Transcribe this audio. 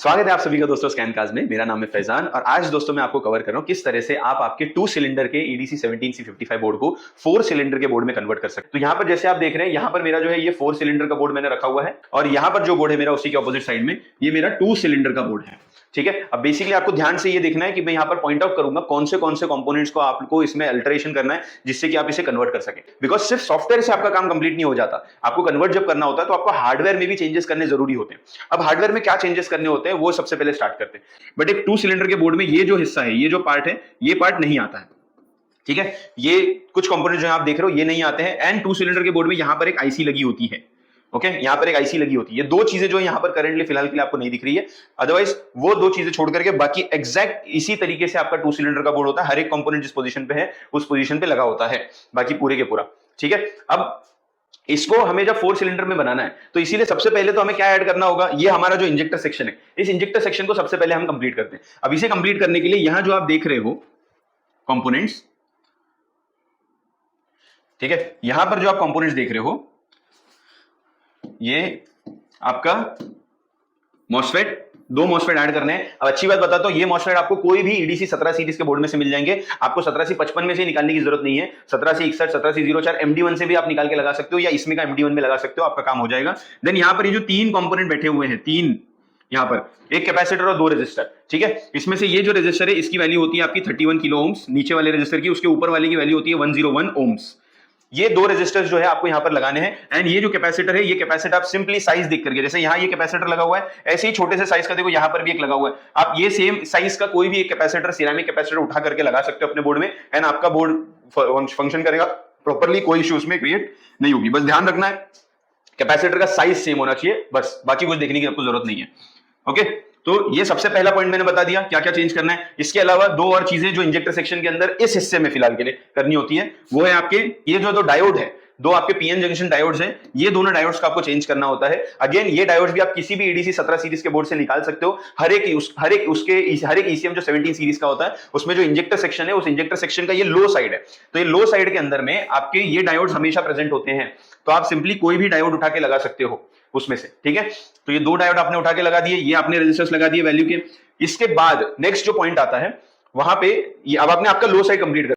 स्वागत है आप सभी का दोस्तों स्कैनकास्ट में। मेरा नाम है फैजान और आज दोस्तों मैं आपको कवर कर रहा हूं किस तरह से आप आपके 2 सिलेंडर के EDC 17C55 बोर्ड को 4 सिलेंडर के बोर्ड में कन्वर्ट कर सकते हैं। तो यहां पर जैसे आप देख रहे हैं, यहां पर मेरा जो है ये 4 सिलेंडर का बोर्ड मैंने रखा हुआ है और यहां पर जो बोर्ड है मेरा उसी के ऑपोजिट साइड में ये मेरा 2 सिलेंडर का बोर्ड है। ठीक है, अब बेसिकली आपको ध्यान से ये देखना है कि मैं यहां पर पॉइंट आउट करूंगा कौन से कंपोनेंट्स को आपको इसमें अल्टरेशन करना है जिससे कि आप इसे कन्वर्ट कर सकें। बिकॉज सिर्फ सॉफ्टवेयर से आपका काम कंप्लीट नहीं हो जाता, आपको कन्वर्ट जब करना होता है तो आपको हार्डवेयर में भी चेंजेस करने जरूरी होते हैं। अब हार्डवेयर में क्या चेंजेस करने होते हैं वो सबसे पहले स्टार्ट करते हैं। बट एक 2 सिलेंडर के बोर्ड में ये जो हिस्सा है, ये जो पार्ट है, ये पार्ट नहीं आता है। ठीक है, ये कुछ कंपोनेंट जो आप देख रहे हो ये नहीं आते हैं। एंड 2 सिलेंडर के बोर्ड में यहां पर एक आईसी लगी होती है। ओके, यहां पर एक आईसी लगी होती है। ये दो चीजें जो यहां पर करंटली फिलहाल के लिए आपको नहीं दिख रही है, अदरवाइज वो दो चीजें छोड़ करके बाकी एग्जैक्ट इसी तरीके से आपका 2 सिलेंडर का बोर्ड होता है। हर एक कंपोनेंट जिस पोजीशन पे है उस पोजीशन पे लगा होता है, बाकी पूरे के पूरा। ठीक है, अब इसको हमें जब 4 सिलेंडर में बनाना है तो इसीलिए सबसे पहले तो हमें क्या ऐड करना होगा, ये हमारा जो इंजेक्टर सेक्शन है, इस इंजेक्टर सेक्शन को सबसे पहले हम कंप्लीट करते हैं। अब इसे कंप्लीट करने के लिए यहां जो आप देख रहे हो कंपोनेंट्स, ठीक है, यहां पर जो आप कंपोनेंट्स देख रहे हो ये आपका मॉसफेट, 2 मॉसफेट ऐड करने हैं। अब अच्छी बात बताता हूं, ये मॉसफेट आपको कोई भी EDC 17 सीरीज के बोर्ड में से मिल जाएंगे। आपको 17C55 में से निकालने की जरूरत नहीं है। 17C61, 17C04 MD1 से भी आप निकाल के लगा सकते हो या इसमें का MD1 में लगा सकते हो, आपका काम हो जाएगा। देन यहां पर ये जो 3 कंपोनेंट बैठे हुए हैं, 3 यहां पर एक कैपेसिटर और 2 रेजिस्टर। ठीक है, इसमें से ये जो रेजिस्टर है इसकी वैल्यू होती है आपकी 31 किलो ओम्स, नीचे वाले रेजिस्टर की, उसके ऊपर वाले की वैल्यू होती है 101 ओम्स। ये 2 रेजिस्टर्स जो है आपको यहां पर लगाने हैं। एंड ये जो कैपेसिटर है, ये कैपेसिटर आप सिंपली साइज देख करके, जैसे यहां ये कैपेसिटर लगा हुआ है, ऐसे ही छोटे से साइज का देखो यहां पर भी एक लगा हुआ है। आप ये सेम साइज का कोई भी एक कैपेसिटर, सिरेमिक कैपेसिटर उठा करके लगा सकते हो अपने बोर्ड में एंड आपका बोर्ड फंक्शन करेगा प्रॉपर्ली, कोई इश्यू उसमें क्रिएट नहीं होगी। बस ध्यान रखना है कैपेसिटर का साइज सेम होना चाहिए, बस बाकी कुछ देखने की आपको जरूरत नहीं है। ओके, तो ये सबसे पहला पॉइंट मैंने बता दिया क्या क्या चेंज करना है। इसके अलावा 2 और चीजें जो इंजेक्टर सेक्शन के अंदर इस हिस्से में फिलहाल के लिए करनी होती है, वो है आपके ये जो 2 डायोड है, 2 आपके पीएन जंक्शन डायोड्स हैं, ये दोनों डायोड्स का आपको चेंज करना होता है। अगेन ये डायोड्स भी आप किसी भी EDC 17 सीरीज के बोर्ड से निकाल सकते हो। हर एक ECM जो 17 सीरीज का होता है उसमें जो इंजेक्टर सेक्शन है, उस इंजेक्टर सेक्शन का ये लो साइड है, तो ये लो साइड के अंदर में आपके ये डायोड्स हमेशा प्रेजेंट होते हैं। तो आप सिंपली कोई भी डायोड उठा के लगा सकते हो उसमें से। ठीक है, तो ये 2 डायोड आपने उठा के लगा दिए, ये आपने रेजिस्टर्स लगा दिए वैल्यू के। इसके बाद नेक्स्ट जो पॉइंट आता है वहां पे, अब आपने आपका लो साइड कंप्लीट कर